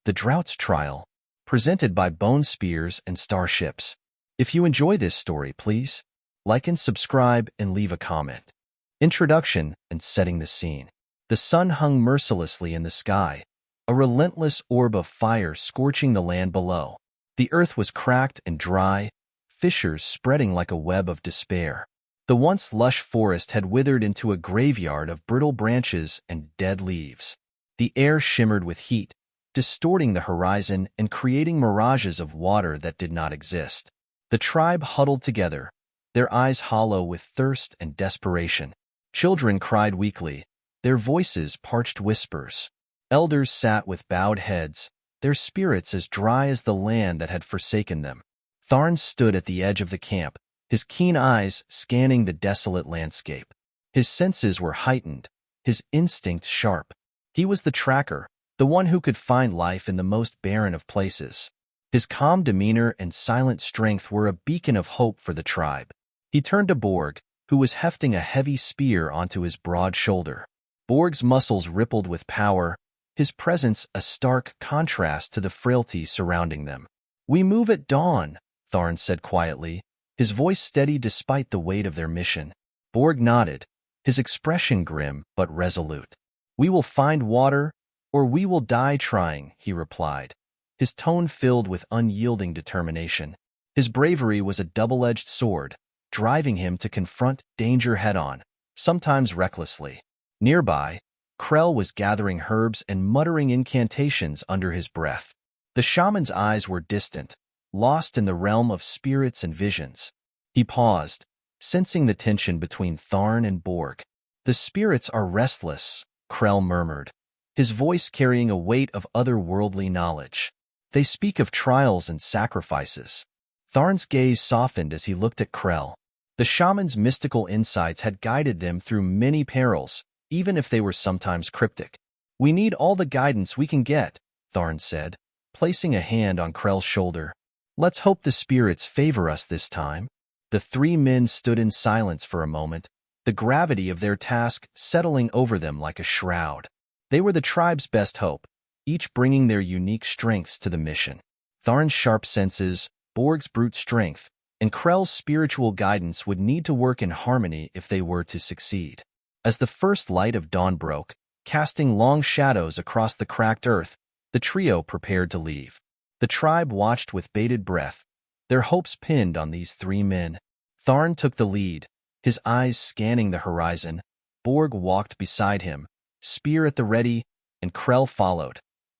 The Drought's Trial, presented by Bone Spears and Starships. If you enjoy this story, please like and subscribe and leave a comment. Introduction and setting the scene. The sun hung mercilessly in the sky, a relentless orb of fire scorching the land below. The earth was cracked and dry, fissures spreading like a web of despair. The once lush forest had withered into a graveyard of brittle branches and dead leaves. The air shimmered with heat, distorting the horizon and creating mirages of water that did not exist. The tribe huddled together, their eyes hollow with thirst and desperation. Children cried weakly, their voices parched whispers. Elders sat with bowed heads, their spirits as dry as the land that had forsaken them. Tharn stood at the edge of the camp, his keen eyes scanning the desolate landscape. His senses were heightened, his instincts sharp. He was the tracker, the one who could find life in the most barren of places. His calm demeanor and silent strength were a beacon of hope for the tribe. He turned to Borg, who was hefting a heavy spear onto his broad shoulder. Borg's muscles rippled with power, his presence a stark contrast to the frailty surrounding them. "We move at dawn," Tharn said quietly, his voice steady despite the weight of their mission. Borg nodded, his expression grim but resolute. "We will find water, or we will die trying," he replied, his tone filled with unyielding determination. His bravery was a double-edged sword, driving him to confront danger head-on, sometimes recklessly. Nearby, Krel was gathering herbs and muttering incantations under his breath. The shaman's eyes were distant, lost in the realm of spirits and visions. He paused, sensing the tension between Tharn and Borg. "The spirits are restless," Krel murmured, his voice carrying a weight of otherworldly knowledge. "They speak of trials and sacrifices." Tharn's gaze softened as he looked at Krel. The shaman's mystical insights had guided them through many perils, even if they were sometimes cryptic. "We need all the guidance we can get," Tharn said, placing a hand on Krel's shoulder. "Let's hope the spirits favor us this time." The three men stood in silence for a moment, the gravity of their task settling over them like a shroud. They were the tribe's best hope, each bringing their unique strengths to the mission. Tharn's sharp senses, Borg's brute strength, and Krel's spiritual guidance would need to work in harmony if they were to succeed. As the first light of dawn broke, casting long shadows across the cracked earth, the trio prepared to leave. The tribe watched with bated breath, their hopes pinned on these three men. Tharn took the lead, his eyes scanning the horizon. Borg walked beside him, spear at the ready, and Krel followed,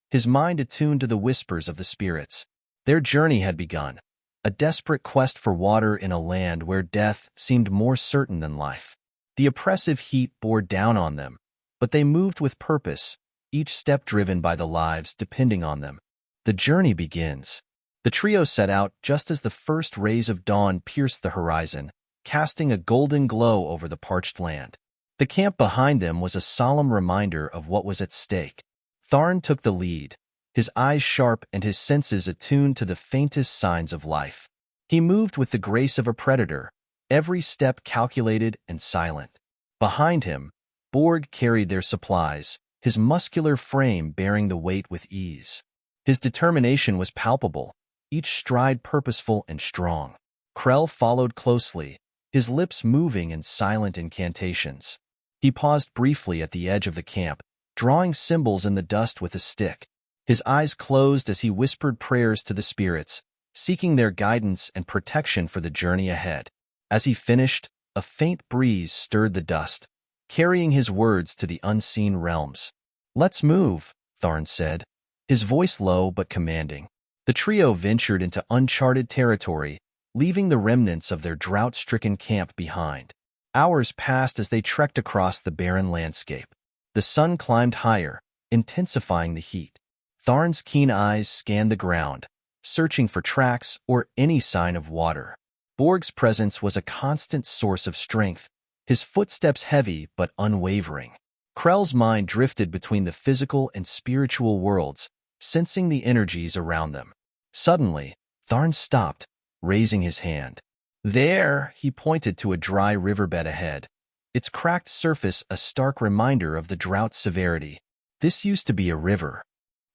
his mind attuned to the whispers of the spirits. Their journey had begun, a desperate quest for water in a land where death seemed more certain than life. The oppressive heat bore down on them, but they moved with purpose, each step driven by the lives depending on them. The journey begins. The trio set out just as the first rays of dawn pierced the horizon, casting a golden glow over the parched land. The camp behind them was a solemn reminder of what was at stake. Tharn took the lead, his eyes sharp and his senses attuned to the faintest signs of life. He moved with the grace of a predator, every step calculated and silent. Behind him, Borg carried their supplies, his muscular frame bearing the weight with ease. His determination was palpable, each stride purposeful and strong. Krel followed closely, his lips moving in silent incantations. He paused briefly at the edge of the camp, drawing symbols in the dust with a stick. His eyes closed as he whispered prayers to the spirits, seeking their guidance and protection for the journey ahead. As he finished, a faint breeze stirred the dust, carrying his words to the unseen realms. "Let's move," Tharn said, his voice low but commanding. The trio ventured into uncharted territory, leaving the remnants of their drought-stricken camp behind. Hours passed as they trekked across the barren landscape. The sun climbed higher, intensifying the heat. Tharn's keen eyes scanned the ground, searching for tracks or any sign of water. Borg's presence was a constant source of strength, his footsteps heavy but unwavering. Krel's mind drifted between the physical and spiritual worlds, sensing the energies around them. Suddenly, Tharn stopped, raising his hand. There, he pointed to a dry riverbed ahead, its cracked surface a stark reminder of the drought's severity. This used to be a river.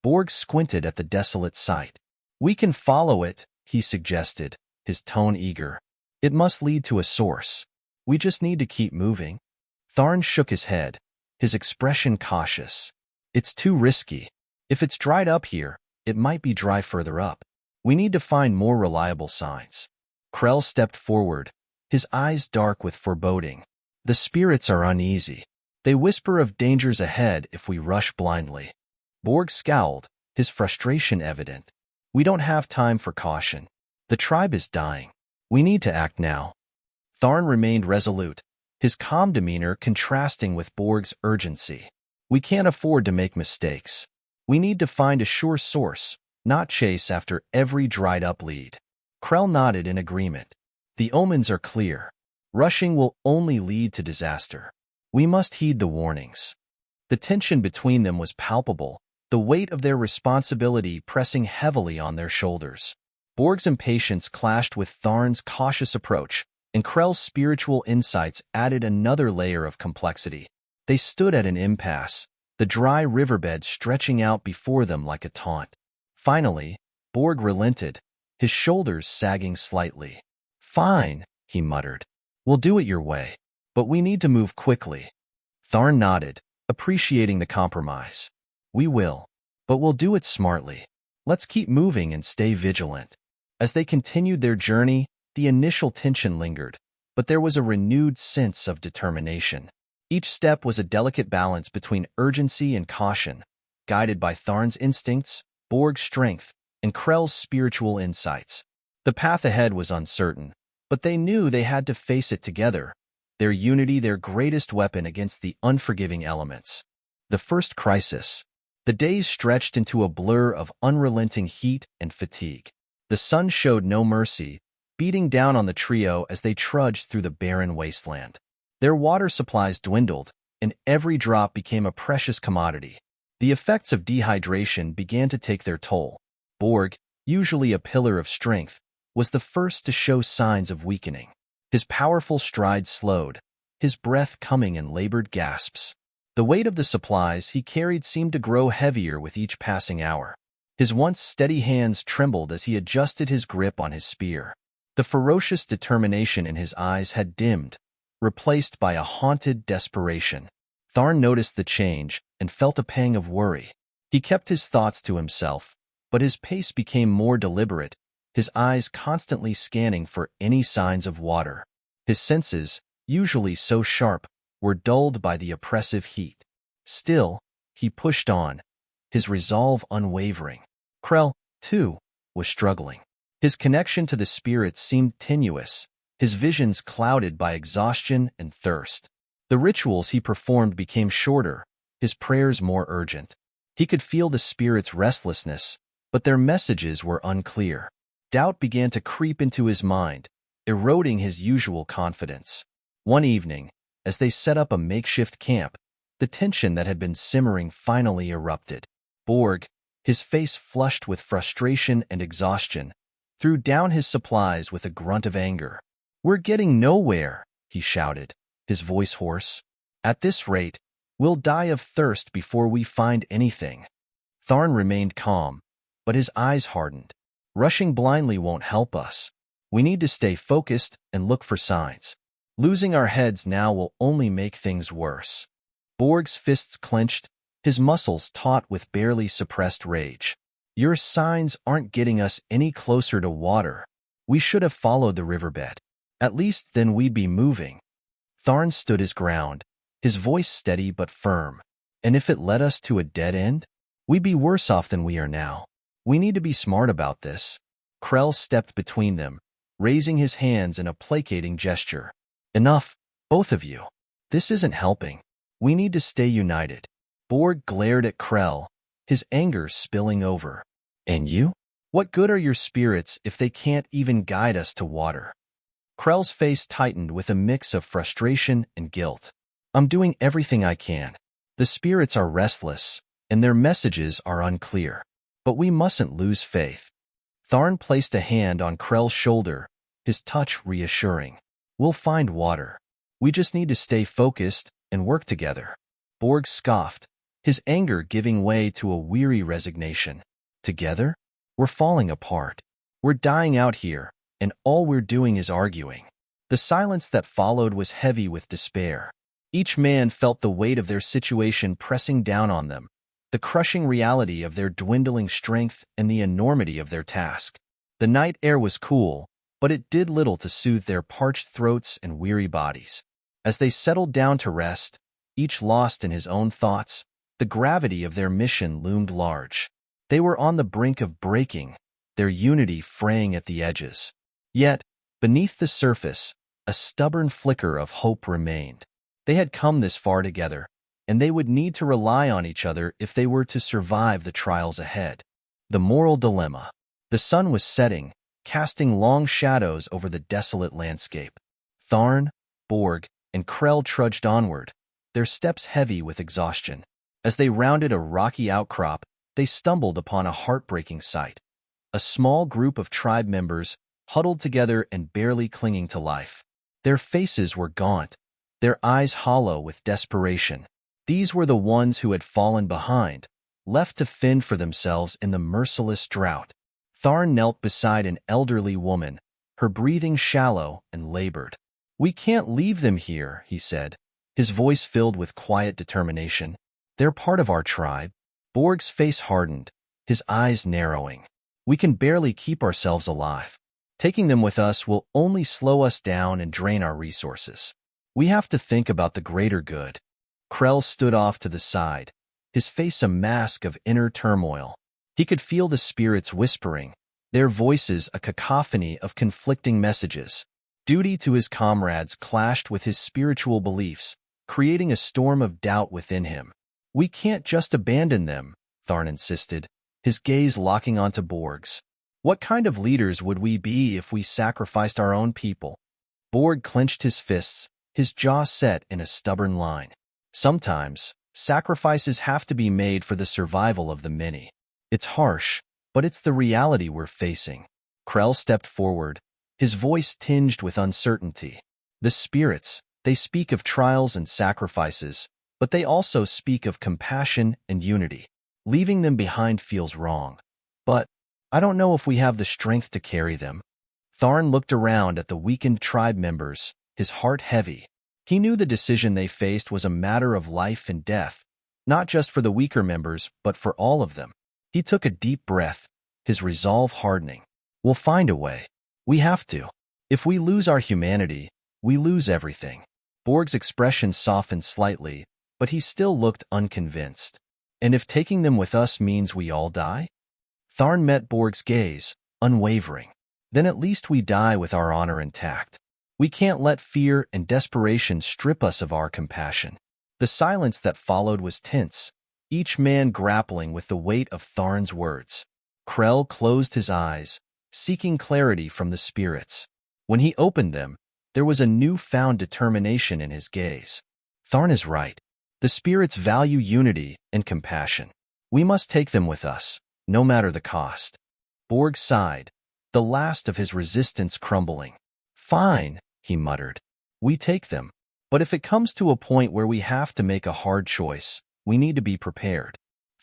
Borg squinted at the desolate sight. "We can follow it," he suggested, his tone eager. "It must lead to a source. We just need to keep moving." Tharn shook his head, his expression cautious. "It's too risky. If it's dried up here, it might be dry further up. We need to find more reliable signs." Krel stepped forward, his eyes dark with foreboding. "The spirits are uneasy. They whisper of dangers ahead if we rush blindly." Borg scowled, his frustration evident. "We don't have time for caution. The tribe is dying. We need to act now." Tharn remained resolute, his calm demeanor contrasting with Borg's urgency. "We can't afford to make mistakes. We need to find a sure source, not chase after every dried-up lead." Krel nodded in agreement. "The omens are clear. Rushing will only lead to disaster. We must heed the warnings." The tension between them was palpable, the weight of their responsibility pressing heavily on their shoulders. Borg's impatience clashed with Tharn's cautious approach, and Krell's spiritual insights added another layer of complexity. They stood at an impasse, the dry riverbed stretching out before them like a taunt. Finally, Borg relented, his shoulders sagging slightly. "Fine," he muttered. "We'll do it your way. But we need to move quickly." Tharn nodded, appreciating the compromise. "We will. But we'll do it smartly. Let's keep moving and stay vigilant." As they continued their journey, the initial tension lingered, but there was a renewed sense of determination. Each step was a delicate balance between urgency and caution, guided by Tharn's instincts, Borg's strength, and Krell's spiritual insights. The path ahead was uncertain, but they knew they had to face it together, their unity their greatest weapon against the unforgiving elements. The first crisis. The days stretched into a blur of unrelenting heat and fatigue. The sun showed no mercy, beating down on the trio as they trudged through the barren wasteland. Their water supplies dwindled, and every drop became a precious commodity. The effects of dehydration began to take their toll. Borg, usually a pillar of strength, was the first to show signs of weakening. His powerful stride slowed, his breath coming in labored gasps. The weight of the supplies he carried seemed to grow heavier with each passing hour. His once steady hands trembled as he adjusted his grip on his spear. The ferocious determination in his eyes had dimmed, replaced by a haunted desperation. Tharn noticed the change and felt a pang of worry. He kept his thoughts to himself, but his pace became more deliberate, his eyes constantly scanning for any signs of water. His senses, usually so sharp, were dulled by the oppressive heat. Still, he pushed on, his resolve unwavering. Krel, too, was struggling. His connection to the spirits seemed tenuous, his visions clouded by exhaustion and thirst. The rituals he performed became shorter, his prayers more urgent. He could feel the spirits' restlessness, but their messages were unclear. Doubt began to creep into his mind, eroding his usual confidence. One evening, as they set up a makeshift camp, the tension that had been simmering finally erupted. Borg, his face flushed with frustration and exhaustion, threw down his supplies with a grunt of anger. "We're getting nowhere," he shouted, his voice hoarse. "At this rate, we'll die of thirst before we find anything." Tharn remained calm, but his eyes hardened. "Rushing blindly won't help us. We need to stay focused and look for signs. Losing our heads now will only make things worse." Borg's fists clenched, his muscles taut with barely suppressed rage. "Your signs aren't getting us any closer to water. We should have followed the riverbed. At least then we'd be moving." Tharn stood his ground, his voice steady but firm. "And if it led us to a dead end? We'd be worse off than we are now. We need to be smart about this." Krel stepped between them, raising his hands in a placating gesture. "Enough, both of you. This isn't helping. We need to stay united." Borg glared at Krel, his anger spilling over. "And you? What good are your spirits if they can't even guide us to water?" Krell's face tightened with a mix of frustration and guilt. "I'm doing everything I can. The spirits are restless, and their messages are unclear. But we mustn't lose faith." Tharn placed a hand on Krell's shoulder, his touch reassuring. "We'll find water. We just need to stay focused and work together." Borg scoffed, his anger giving way to a weary resignation. Together, we're falling apart. We're dying out here, and all we're doing is arguing. The silence that followed was heavy with despair. Each man felt the weight of their situation pressing down on them, the crushing reality of their dwindling strength and the enormity of their task. The night air was cool, but it did little to soothe their parched throats and weary bodies. As they settled down to rest, each lost in his own thoughts, the gravity of their mission loomed large. They were on the brink of breaking, their unity fraying at the edges. Yet, beneath the surface, a stubborn flicker of hope remained. They had come this far together, and they would need to rely on each other if they were to survive the trials ahead. The moral dilemma. The sun was setting, casting long shadows over the desolate landscape. Tharn, Borg, and Krel trudged onward, their steps heavy with exhaustion. As they rounded a rocky outcrop, they stumbled upon a heartbreaking sight. A small group of tribe members, huddled together and barely clinging to life. Their faces were gaunt, their eyes hollow with desperation. These were the ones who had fallen behind, left to fend for themselves in the merciless drought. Tharn knelt beside an elderly woman, her breathing shallow and labored. "We can't leave them here," he said, his voice filled with quiet determination. "They're part of our tribe." Borg's face hardened, his eyes narrowing. "We can barely keep ourselves alive. Taking them with us will only slow us down and drain our resources. We have to think about the greater good." Krel stood off to the side, his face a mask of inner turmoil. He could feel the spirits whispering, their voices a cacophony of conflicting messages. Duty to his comrades clashed with his spiritual beliefs, creating a storm of doubt within him. "We can't just abandon them," Tharn insisted, his gaze locking onto Borg's. "What kind of leaders would we be if we sacrificed our own people?" Borg clenched his fists, his jaw set in a stubborn line. "Sometimes, sacrifices have to be made for the survival of the many. It's harsh, but it's the reality we're facing." Krel stepped forward, his voice tinged with uncertainty. "The spirits, they speak of trials and sacrifices, but they also speak of compassion and unity. Leaving them behind feels wrong. But I don't know if we have the strength to carry them." Tharn looked around at the weakened tribe members, his heart heavy. He knew the decision they faced was a matter of life and death, not just for the weaker members, but for all of them. He took a deep breath, his resolve hardening. "We'll find a way. We have to. If we lose our humanity, we lose everything." Borg's expression softened slightly, but he still looked unconvinced. "And if taking them with us means we all die?" Tharn met Borg's gaze, unwavering. "Then at least we die with our honor intact. We can't let fear and desperation strip us of our compassion." The silence that followed was tense, each man grappling with the weight of Tharn's words. Krel closed his eyes, seeking clarity from the spirits. When he opened them, there was a newfound determination in his gaze. "Tharn is right. The spirits value unity and compassion. We must take them with us, no matter the cost." Borg sighed, the last of his resistance crumbling. "Fine," he muttered. "We take them. But if it comes to a point where we have to make a hard choice, we need to be prepared."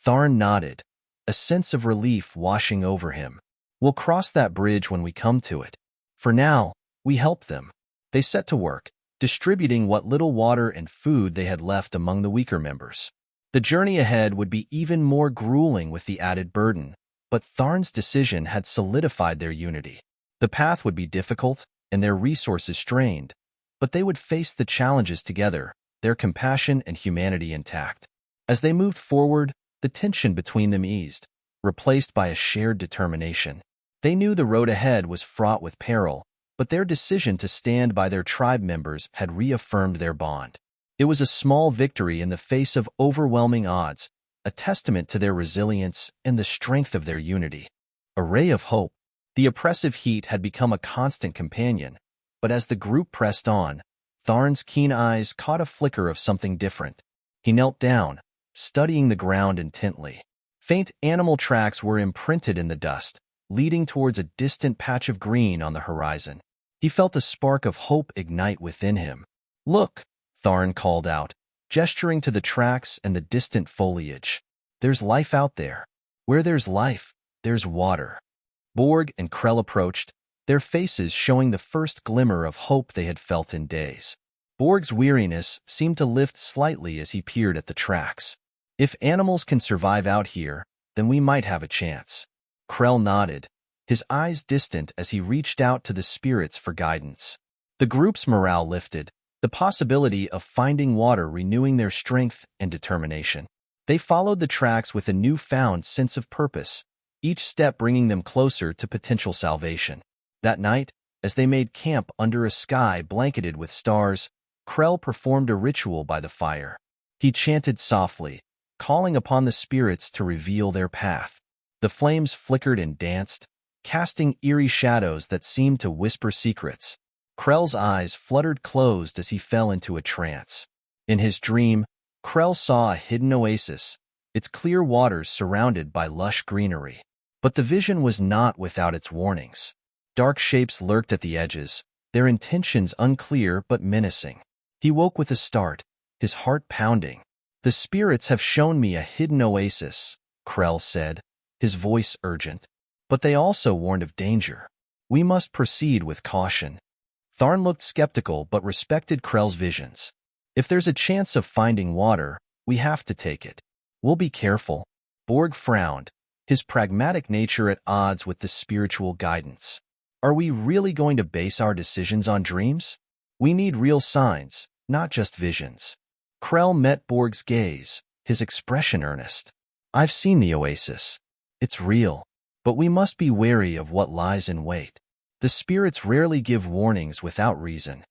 Tharn nodded, a sense of relief washing over him. "We'll cross that bridge when we come to it. For now, we help them." They set to work, distributing what little water and food they had left among the weaker members. The journey ahead would be even more grueling with the added burden, but Tharn's decision had solidified their unity. The path would be difficult and their resources strained, but they would face the challenges together, their compassion and humanity intact. As they moved forward, the tension between them eased, replaced by a shared determination. They knew the road ahead was fraught with peril, but their decision to stand by their tribe members had reaffirmed their bond. It was a small victory in the face of overwhelming odds, a testament to their resilience and the strength of their unity. A ray of hope. The oppressive heat had become a constant companion, but as the group pressed on, Tharn's keen eyes caught a flicker of something different. He knelt down, studying the ground intently. Faint animal tracks were imprinted in the dust, leading towards a distant patch of green on the horizon. He felt a spark of hope ignite within him. "Look," Tharn called out, gesturing to the tracks and the distant foliage. "There's life out there. Where there's life, there's water." Borg and Krel approached, their faces showing the first glimmer of hope they had felt in days. Borg's weariness seemed to lift slightly as he peered at the tracks. "If animals can survive out here, then we might have a chance." Krel nodded, his eyes distant as he reached out to the spirits for guidance. The group's morale lifted, the possibility of finding water renewing their strength and determination. They followed the tracks with a newfound sense of purpose, each step bringing them closer to potential salvation. That night, as they made camp under a sky blanketed with stars, Krel performed a ritual by the fire. He chanted softly, calling upon the spirits to reveal their path. The flames flickered and danced, casting eerie shadows that seemed to whisper secrets. Krell's eyes fluttered closed as he fell into a trance. In his dream, Krel saw a hidden oasis, its clear waters surrounded by lush greenery. But the vision was not without its warnings. Dark shapes lurked at the edges, their intentions unclear but menacing. He woke with a start, his heart pounding. "The spirits have shown me a hidden oasis," Krel said, his voice urgent. "But they also warned of danger. We must proceed with caution." Tharn looked skeptical but respected Krell's visions. "If there's a chance of finding water, we have to take it. We'll be careful." Borg frowned, his pragmatic nature at odds with the spiritual guidance. "Are we really going to base our decisions on dreams? We need real signs, not just visions." Krel met Borg's gaze, his expression earnest. "I've seen the oasis. It's real, but we must be wary of what lies in wait. The spirits rarely give warnings without reason."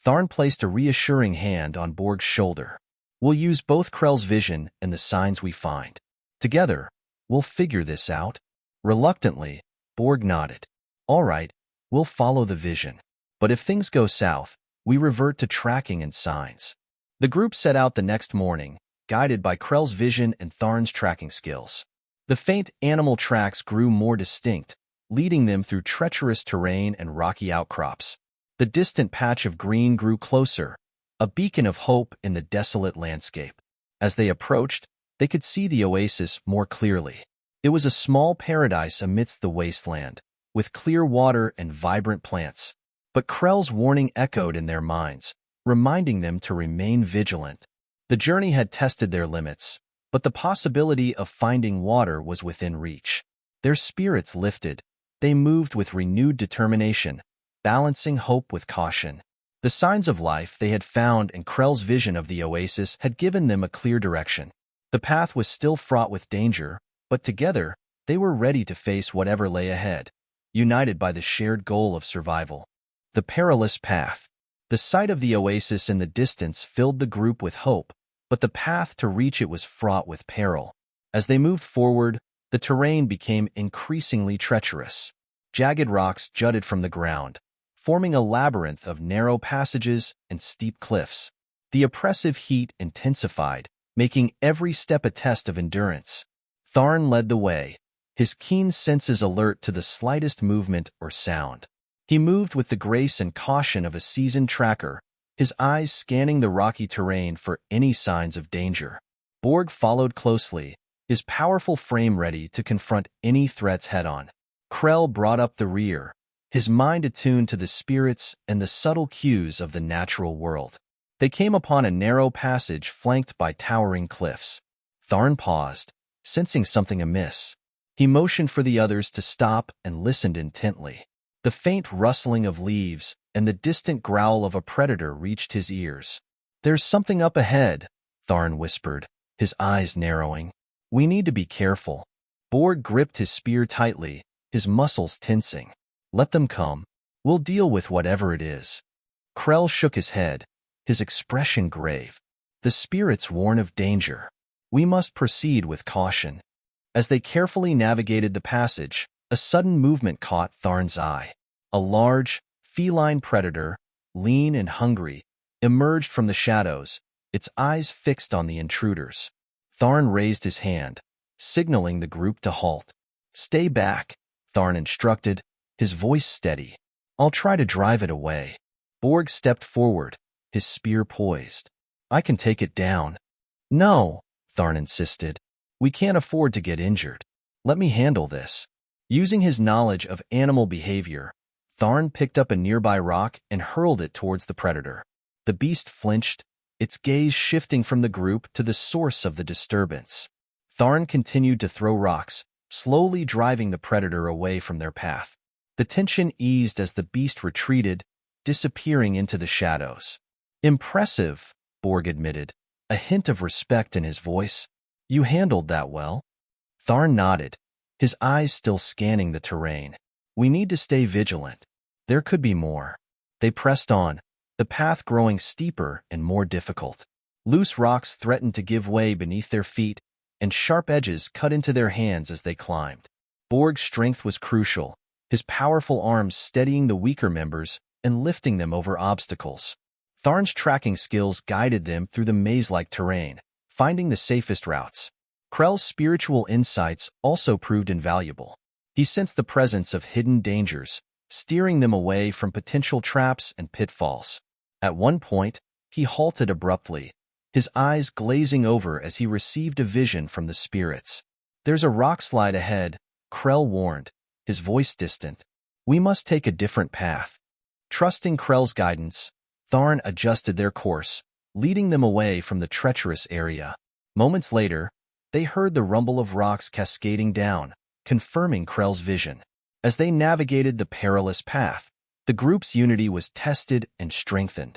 Tharn placed a reassuring hand on Borg's shoulder. "We'll use both Krell's vision and the signs we find. Together, we'll figure this out." Reluctantly, Borg nodded. "All right, we'll follow the vision. But if things go south, we revert to tracking and signs." The group set out the next morning, guided by Krell's vision and Tharn's tracking skills. The faint animal tracks grew more distinct, leading them through treacherous terrain and rocky outcrops. The distant patch of green grew closer, a beacon of hope in the desolate landscape. As they approached, they could see the oasis more clearly. It was a small paradise amidst the wasteland, with clear water and vibrant plants. But Krell's warning echoed in their minds, reminding them to remain vigilant. The journey had tested their limits, but the possibility of finding water was within reach. Their spirits lifted. They moved with renewed determination, balancing hope with caution. The signs of life they had found and Krell's vision of the oasis had given them a clear direction. The path was still fraught with danger, but together, they were ready to face whatever lay ahead, united by the shared goal of survival. The perilous path. The sight of the oasis in the distance filled the group with hope, but the path to reach it was fraught with peril. As they moved forward, the terrain became increasingly treacherous. Jagged rocks jutted from the ground, forming a labyrinth of narrow passages and steep cliffs. The oppressive heat intensified, making every step a test of endurance. Tharn led the way, his keen senses alert to the slightest movement or sound. He moved with the grace and caution of a seasoned tracker, his eyes scanning the rocky terrain for any signs of danger. Borg followed closely, his powerful frame ready to confront any threats head-on. Krel brought up the rear, his mind attuned to the spirits and the subtle cues of the natural world. They came upon a narrow passage flanked by towering cliffs. Tharn paused, sensing something amiss. He motioned for the others to stop and listened intently. The faint rustling of leaves and the distant growl of a predator reached his ears. "There's something up ahead," Tharn whispered, his eyes narrowing. "We need to be careful." Borg gripped his spear tightly, his muscles tensing. "Let them come. We'll deal with whatever it is." Krel shook his head, his expression grave. "The spirits warn of danger. We must proceed with caution." As they carefully navigated the passage, a sudden movement caught Tharn's eye. A large, feline predator, lean and hungry, emerged from the shadows, its eyes fixed on the intruders. Tharn raised his hand, signaling the group to halt. "Stay back," Tharn instructed, his voice steady. "I'll try to drive it away." Borg stepped forward, his spear poised. I can take it down. No, Tharn insisted. We can't afford to get injured. Let me handle this. Using his knowledge of animal behavior, Tharn picked up a nearby rock and hurled it towards the predator. The beast flinched, its gaze shifting from the group to the source of the disturbance. Tharn continued to throw rocks, slowly driving the predator away from their path. The tension eased as the beast retreated, disappearing into the shadows. Impressive, Borg admitted, a hint of respect in his voice. You handled that well. Tharn nodded, his eyes still scanning the terrain. We need to stay vigilant. There could be more. They pressed on, the path growing steeper and more difficult. Loose rocks threatened to give way beneath their feet, and sharp edges cut into their hands as they climbed. Borg's strength was crucial, his powerful arms steadying the weaker members and lifting them over obstacles. Tharn's tracking skills guided them through the maze-like terrain, finding the safest routes. Krel's spiritual insights also proved invaluable. He sensed the presence of hidden dangers, steering them away from potential traps and pitfalls. At one point, he halted abruptly, his eyes glazing over as he received a vision from the spirits. There's a rock slide ahead, Krel warned, his voice distant. We must take a different path. Trusting Krel's guidance, Tharn adjusted their course, leading them away from the treacherous area. Moments later, they heard the rumble of rocks cascading down, confirming Krel's vision. As they navigated the perilous path, the group's unity was tested and strengthened.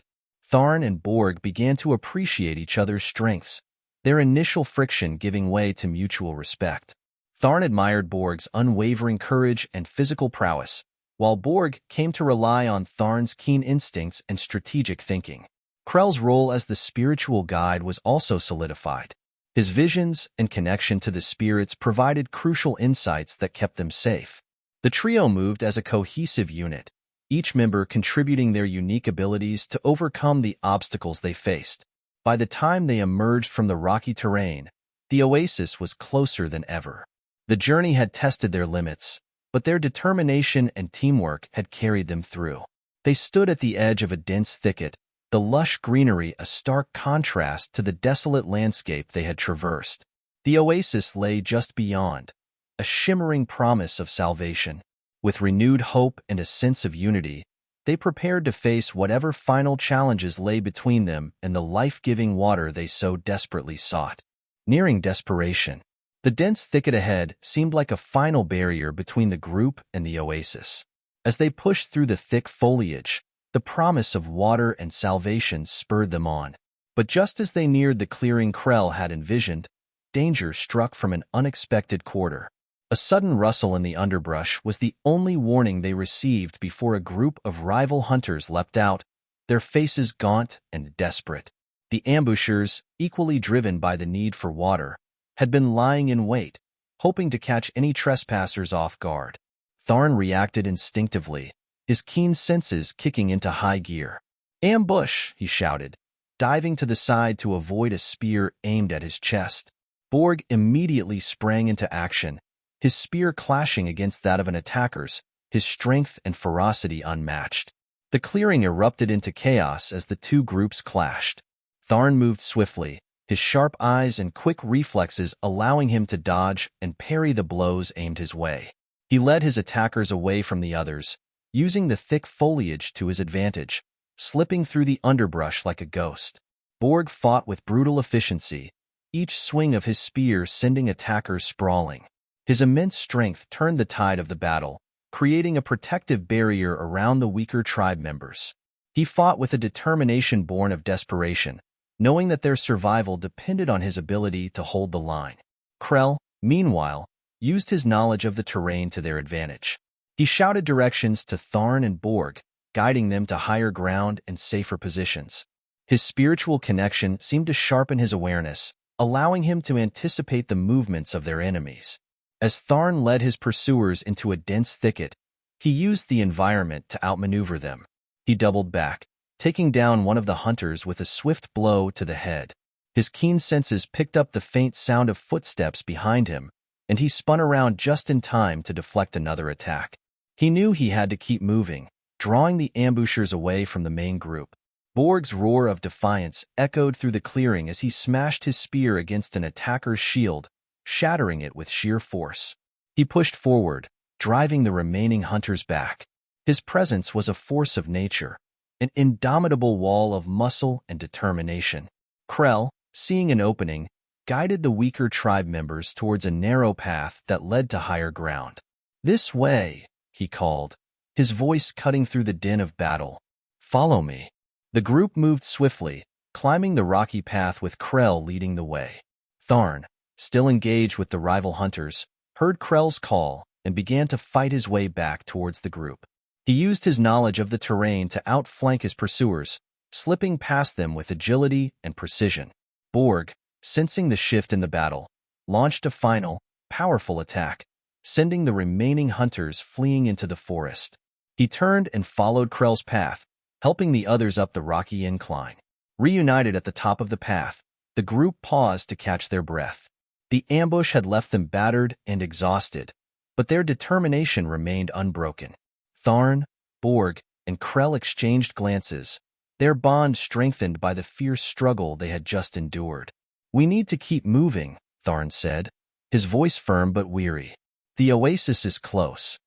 Tharn and Borg began to appreciate each other's strengths, their initial friction giving way to mutual respect. Tharn admired Borg's unwavering courage and physical prowess, while Borg came to rely on Tharn's keen instincts and strategic thinking. Krel's role as the spiritual guide was also solidified. His visions and connection to the spirits provided crucial insights that kept them safe. The trio moved as a cohesive unit, each member contributing their unique abilities to overcome the obstacles they faced. By the time they emerged from the rocky terrain, the oasis was closer than ever. The journey had tested their limits, but their determination and teamwork had carried them through. They stood at the edge of a dense thicket, the lush greenery a stark contrast to the desolate landscape they had traversed. The oasis lay just beyond, a shimmering promise of salvation. With renewed hope and a sense of unity, they prepared to face whatever final challenges lay between them and the life-giving water they so desperately sought. Nearing desperation, the dense thicket ahead seemed like a final barrier between the group and the oasis. As they pushed through the thick foliage, the promise of water and salvation spurred them on. But just as they neared the clearing Krel had envisioned, danger struck from an unexpected quarter. A sudden rustle in the underbrush was the only warning they received before a group of rival hunters leapt out, their faces gaunt and desperate. The ambushers, equally driven by the need for water, had been lying in wait, hoping to catch any trespassers off guard. Tharn reacted instinctively, his keen senses kicking into high gear. "Ambush!" he shouted, diving to the side to avoid a spear aimed at his chest. Borg immediately sprang into action, his spear clashing against that of an attacker's, his strength and ferocity unmatched. The clearing erupted into chaos as the two groups clashed. Tharn moved swiftly, his sharp eyes and quick reflexes allowing him to dodge and parry the blows aimed his way. He led his attackers away from the others, using the thick foliage to his advantage, slipping through the underbrush like a ghost. Borg fought with brutal efficiency, each swing of his spear sending attackers sprawling. His immense strength turned the tide of the battle, creating a protective barrier around the weaker tribe members. He fought with a determination born of desperation, knowing that their survival depended on his ability to hold the line. Krel, meanwhile, used his knowledge of the terrain to their advantage. He shouted directions to Tharn and Borg, guiding them to higher ground and safer positions. His spiritual connection seemed to sharpen his awareness, allowing him to anticipate the movements of their enemies. As Tharn led his pursuers into a dense thicket, he used the environment to outmaneuver them. He doubled back, taking down one of the hunters with a swift blow to the head. His keen senses picked up the faint sound of footsteps behind him, and he spun around just in time to deflect another attack. He knew he had to keep moving, drawing the ambushers away from the main group. Borg's roar of defiance echoed through the clearing as he smashed his spear against an attacker's shield, shattering it with sheer force. He pushed forward, driving the remaining hunters back. His presence was a force of nature, an indomitable wall of muscle and determination. Krel, seeing an opening, guided the weaker tribe members towards a narrow path that led to higher ground. "This way," he called, his voice cutting through the din of battle. "Follow me." The group moved swiftly, climbing the rocky path with Krel leading the way. Tharn, still engaged with the rival hunters, heard Krel's call and began to fight his way back towards the group. He used his knowledge of the terrain to outflank his pursuers, slipping past them with agility and precision. Borg, sensing the shift in the battle, launched a final, powerful attack, sending the remaining hunters fleeing into the forest. He turned and followed Krel's path, helping the others up the rocky incline. Reunited at the top of the path, the group paused to catch their breath. The ambush had left them battered and exhausted, but their determination remained unbroken. Tharn, Borg, and Krel exchanged glances, their bond strengthened by the fierce struggle they had just endured. "We need to keep moving," Tharn said, his voice firm but weary. "The oasis is close."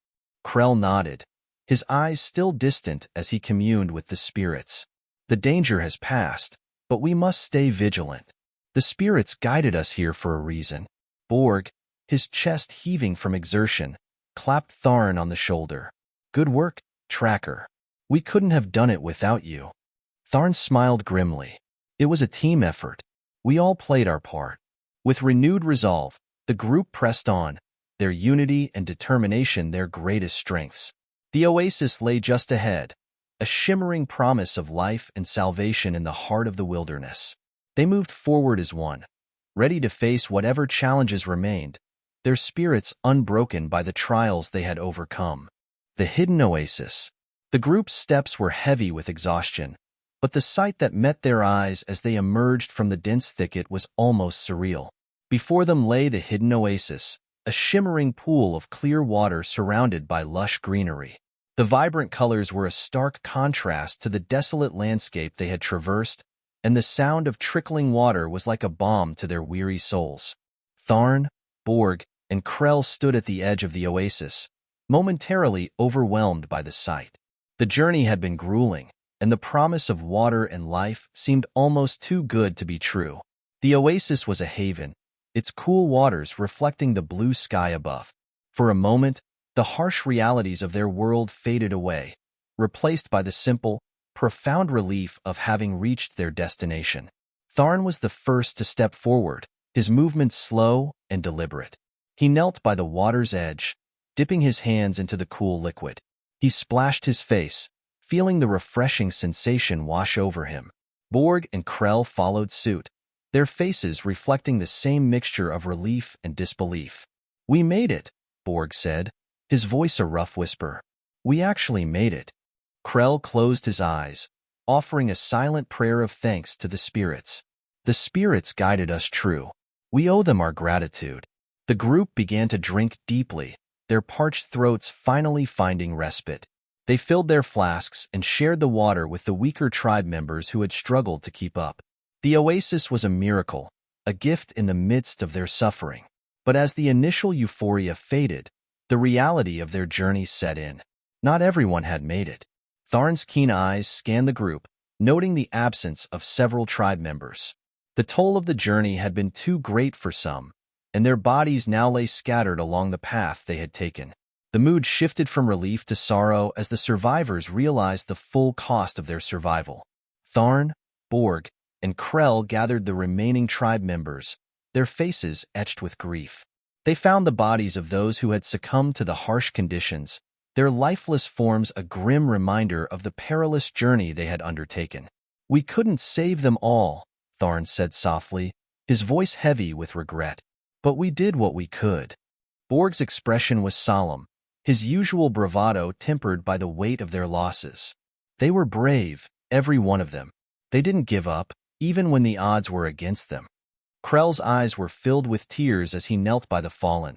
Krel nodded, his eyes still distant as he communed with the spirits. "The danger has passed, but we must stay vigilant. The spirits guided us here for a reason." Borg, his chest heaving from exertion, clapped Tharn on the shoulder. "Good work, Tracker. We couldn't have done it without you." Tharn smiled grimly. "It was a team effort. We all played our part." With renewed resolve, the group pressed on, their unity and determination their greatest strengths. The oasis lay just ahead, a shimmering promise of life and salvation in the heart of the wilderness. They moved forward as one, ready to face whatever challenges remained, their spirits unbroken by the trials they had overcome. The hidden oasis. The group's steps were heavy with exhaustion, but the sight that met their eyes as they emerged from the dense thicket was almost surreal. Before them lay the hidden oasis, a shimmering pool of clear water surrounded by lush greenery. The vibrant colors were a stark contrast to the desolate landscape they had traversed, and the sound of trickling water was like a balm to their weary souls. Tharn, Borg, and Krel stood at the edge of the oasis, momentarily overwhelmed by the sight. The journey had been grueling, and the promise of water and life seemed almost too good to be true. The oasis was a haven, its cool waters reflecting the blue sky above. For a moment, the harsh realities of their world faded away, replaced by the simple, profound relief of having reached their destination. Tharn was the first to step forward, his movements slow and deliberate. He knelt by the water's edge, dipping his hands into the cool liquid. He splashed his face, feeling the refreshing sensation wash over him. Borg and Krel followed suit, their faces reflecting the same mixture of relief and disbelief. "We made it," Borg said, his voice a rough whisper. "We actually made it." Krel closed his eyes, offering a silent prayer of thanks to the spirits. "The spirits guided us true. We owe them our gratitude." The group began to drink deeply, their parched throats finally finding respite. They filled their flasks and shared the water with the weaker tribe members who had struggled to keep up. The oasis was a miracle, a gift in the midst of their suffering. But as the initial euphoria faded, the reality of their journey set in. Not everyone had made it. Tharn's keen eyes scanned the group, noting the absence of several tribe members. The toll of the journey had been too great for some, and their bodies now lay scattered along the path they had taken. The mood shifted from relief to sorrow as the survivors realized the full cost of their survival. Tharn, Borg, and Krel gathered the remaining tribe members, their faces etched with grief. They found the bodies of those who had succumbed to the harsh conditions, their lifeless forms a grim reminder of the perilous journey they had undertaken. "We couldn't save them all," Tharn said softly, his voice heavy with regret. "But we did what we could." Borg's expression was solemn, his usual bravado tempered by the weight of their losses. They were brave, every one of them. They didn't give up, even when the odds were against them. Krell's eyes were filled with tears as he knelt by the fallen,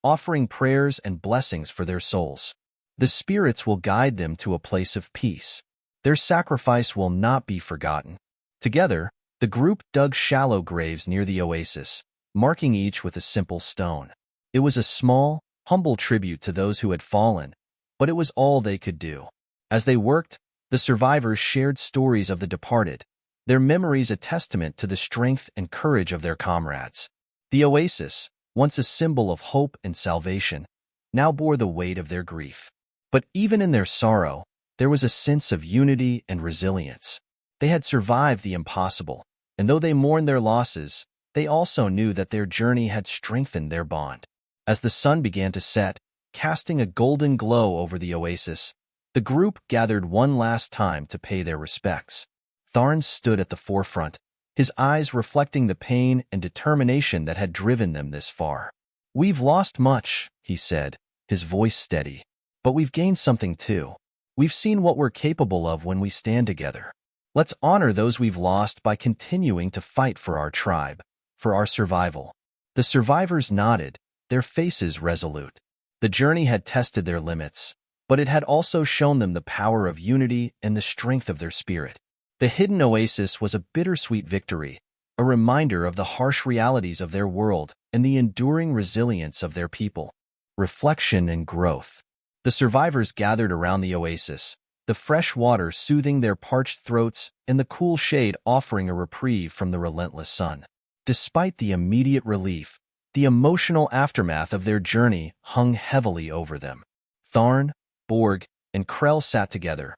offering prayers and blessings for their souls. "The spirits will guide them to a place of peace." Their sacrifice will not be forgotten. Together, the group dug shallow graves near the oasis, marking each with a simple stone. It was a small, humble tribute to those who had fallen, but it was all they could do. As they worked, the survivors shared stories of the departed, their memories a testament to the strength and courage of their comrades. The oasis, once a symbol of hope and salvation, now bore the weight of their grief. But even in their sorrow, there was a sense of unity and resilience. They had survived the impossible, and though they mourned their losses, they also knew that their journey had strengthened their bond. As the sun began to set, casting a golden glow over the oasis, the group gathered one last time to pay their respects. Tharn stood at the forefront, his eyes reflecting the pain and determination that had driven them this far. "We've lost much," he said, his voice steady. "But we've gained something too. We've seen what we're capable of when we stand together. Let's honor those we've lost by continuing to fight for our tribe, for our survival." The survivors nodded, their faces resolute. The journey had tested their limits, but it had also shown them the power of unity and the strength of their spirit. The hidden oasis was a bittersweet victory, a reminder of the harsh realities of their world and the enduring resilience of their people. Reflection and growth. The survivors gathered around the oasis, the fresh water soothing their parched throats and the cool shade offering a reprieve from the relentless sun. Despite the immediate relief, the emotional aftermath of their journey hung heavily over them. Tharn, Borg, and Krel sat together,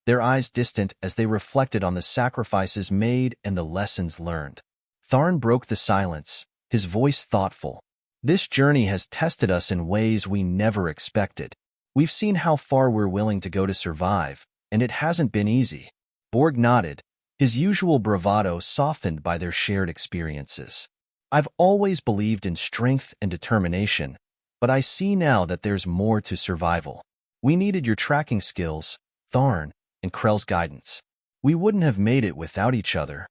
their eyes distant as they reflected on the sacrifices made and the lessons learned. Tharn broke the silence, his voice thoughtful. "This journey has tested us in ways we never expected. We've seen how far we're willing to go to survive, and it hasn't been easy." Borg nodded, his usual bravado softened by their shared experiences. "I've always believed in strength and determination, but I see now that there's more to survival. We needed your tracking skills, Tharn, and Krel's guidance. We wouldn't have made it without each other."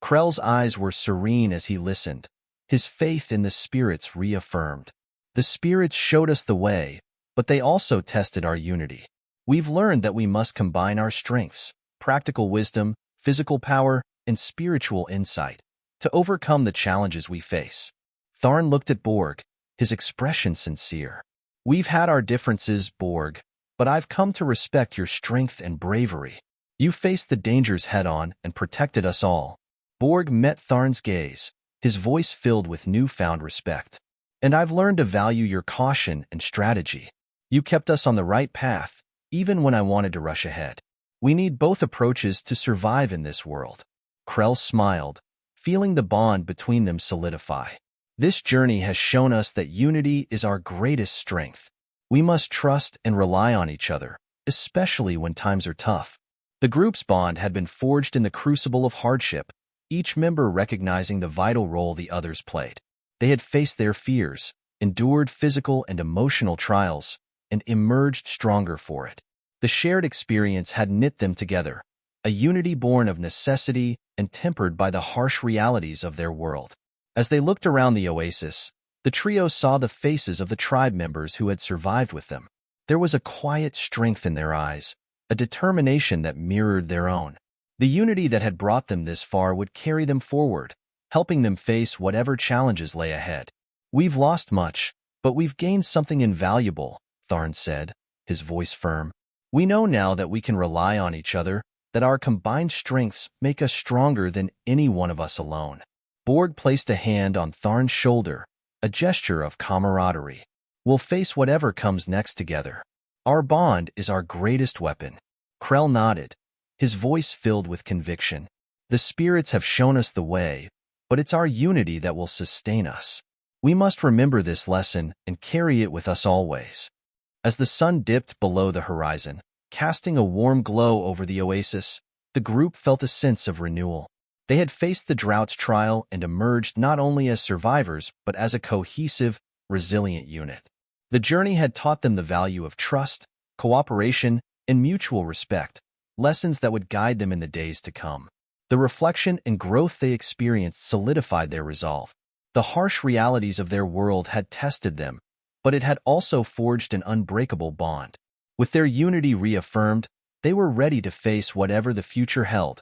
Krel's eyes were serene as he listened, his faith in the spirits reaffirmed. "The spirits showed us the way, but they also tested our unity. We've learned that we must combine our strengths, practical wisdom, physical power, and spiritual insight to overcome the challenges we face." Tharn looked at Borg, his expression sincere. "We've had our differences, Borg, but I've come to respect your strength and bravery. You faced the dangers head-on and protected us all." Borg met Tharn's gaze, his voice filled with newfound respect. "And I've learned to value your caution and strategy. You kept us on the right path, even when I wanted to rush ahead. We need both approaches to survive in this world." Krel smiled, feeling the bond between them solidify. "This journey has shown us that unity is our greatest strength. We must trust and rely on each other, especially when times are tough." The group's bond had been forged in the crucible of hardship, each member recognizing the vital role the others played. They had faced their fears, endured physical and emotional trials, and emerged stronger for it. The shared experience had knit them together, a unity born of necessity and tempered by the harsh realities of their world. As they looked around the oasis, the trio saw the faces of the tribe members who had survived with them. There was a quiet strength in their eyes, a determination that mirrored their own. The unity that had brought them this far would carry them forward, helping them face whatever challenges lay ahead. "We've lost much, but we've gained something invaluable," Tharn said, his voice firm. "We know now that we can rely on each other, that our combined strengths make us stronger than any one of us alone." Borg placed a hand on Tharn's shoulder, a gesture of camaraderie. "We'll face whatever comes next together. Our bond is our greatest weapon." Krel nodded, his voice filled with conviction. "The spirits have shown us the way, but it's our unity that will sustain us. We must remember this lesson and carry it with us always." As the sun dipped below the horizon, casting a warm glow over the oasis, the group felt a sense of renewal. They had faced the Drought's trial and emerged not only as survivors, but as a cohesive, resilient unit. The journey had taught them the value of trust, cooperation, and mutual respect, lessons that would guide them in the days to come. The reflection and growth they experienced solidified their resolve. The harsh realities of their world had tested them, but it had also forged an unbreakable bond. With their unity reaffirmed, They were ready to face whatever the future held,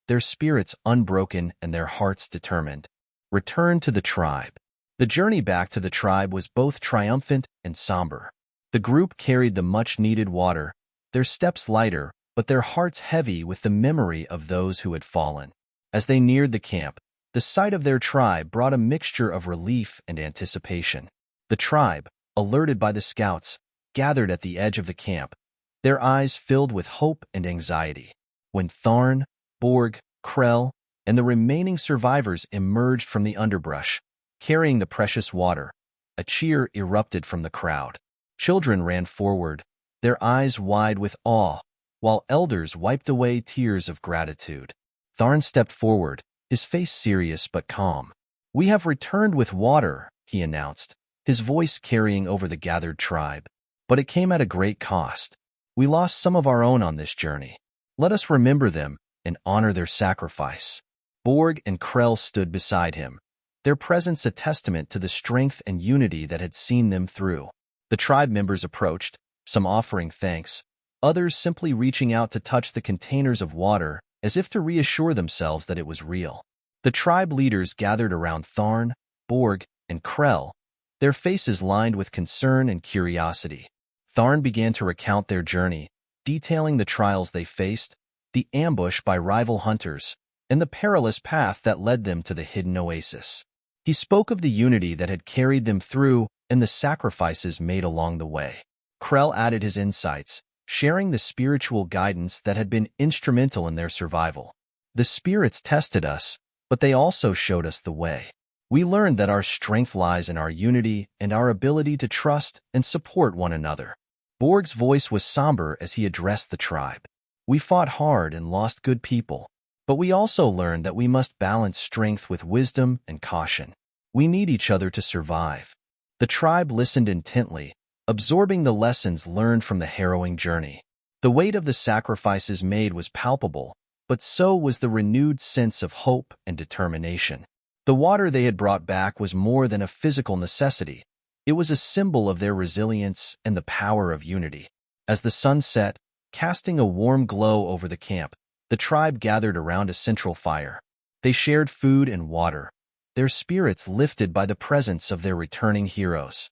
their spirits unbroken and their hearts determined. Return to the tribe. The journey back to the tribe was both triumphant and somber. The group carried the much-needed water, their steps lighter, but their hearts heavy with the memory of those who had fallen. As they neared the camp, the sight of their tribe brought a mixture of relief and anticipation. The tribe, alerted by the scouts, gathered at the edge of the camp, their eyes filled with hope and anxiety. When Tharn, Borg, Krel, and the remaining survivors emerged from the underbrush, carrying the precious water, a cheer erupted from the crowd. Children ran forward, their eyes wide with awe, while elders wiped away tears of gratitude. Tharn stepped forward, his face serious but calm. "We have returned with water," he announced, his voice carrying over the gathered tribe. "But it came at a great cost. We lost some of our own on this journey. Let us remember them and honor their sacrifice." Borg and Krel stood beside him, their presence a testament to the strength and unity that had seen them through. The tribe members approached, some offering thanks, others simply reaching out to touch the containers of water as if to reassure themselves that it was real. The tribe leaders gathered around Tharn, Borg, and Krel, their faces lined with concern and curiosity. Tharn began to recount their journey, detailing the trials they faced, the ambush by rival hunters, and the perilous path that led them to the hidden oasis. He spoke of the unity that had carried them through and the sacrifices made along the way. Krel added his insights, sharing the spiritual guidance that had been instrumental in their survival. "The spirits tested us, but they also showed us the way. We learned that our strength lies in our unity and our ability to trust and support one another." Borg's voice was somber as he addressed the tribe. "We fought hard and lost good people, but we also learned that we must balance strength with wisdom and caution. We need each other to survive." The tribe listened intently, absorbing the lessons learned from the harrowing journey. The weight of the sacrifices made was palpable, but so was the renewed sense of hope and determination. The water they had brought back was more than a physical necessity. It was a symbol of their resilience and the power of unity. As the sun set, casting a warm glow over the camp, the tribe gathered around a central fire. They shared food and water, their spirits lifted by the presence of their returning heroes.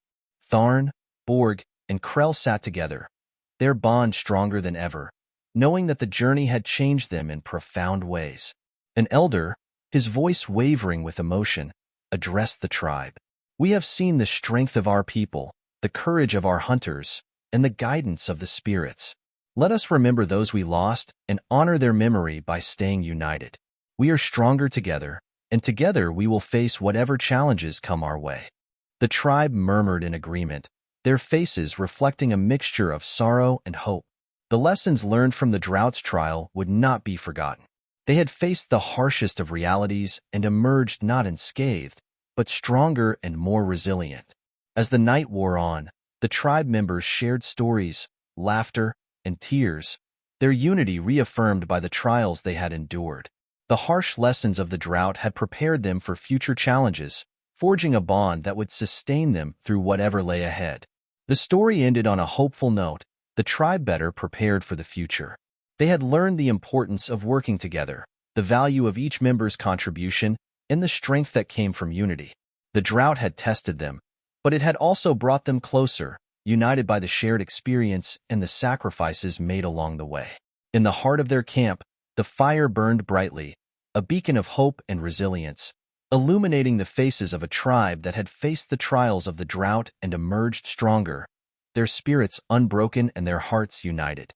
Tharn, Borg, and Krel sat together, their bond stronger than ever, knowing that the journey had changed them in profound ways. An elder, his voice wavering with emotion, addressed the tribe. "We have seen the strength of our people, the courage of our hunters, and the guidance of the spirits. Let us remember those we lost and honor their memory by staying united. We are stronger together, and together we will face whatever challenges come our way." The tribe murmured in agreement, their faces reflecting a mixture of sorrow and hope. The lessons learned from the Drought's trial would not be forgotten. They had faced the harshest of realities and emerged not unscathed, but stronger and more resilient. As the night wore on, the tribe members shared stories, laughter, and tears, their unity reaffirmed by the trials they had endured. The harsh lessons of the drought had prepared them for future challenges, forging a bond that would sustain them through whatever lay ahead. The story ended on a hopeful note, the tribe better prepared for the future. They had learned the importance of working together, the value of each member's contribution, and the strength that came from unity. The drought had tested them, but it had also brought them closer, united by the shared experience and the sacrifices made along the way. In the heart of their camp, the fire burned brightly, a beacon of hope and resilience, illuminating the faces of a tribe that had faced the trials of the drought and emerged stronger, their spirits unbroken and their hearts united.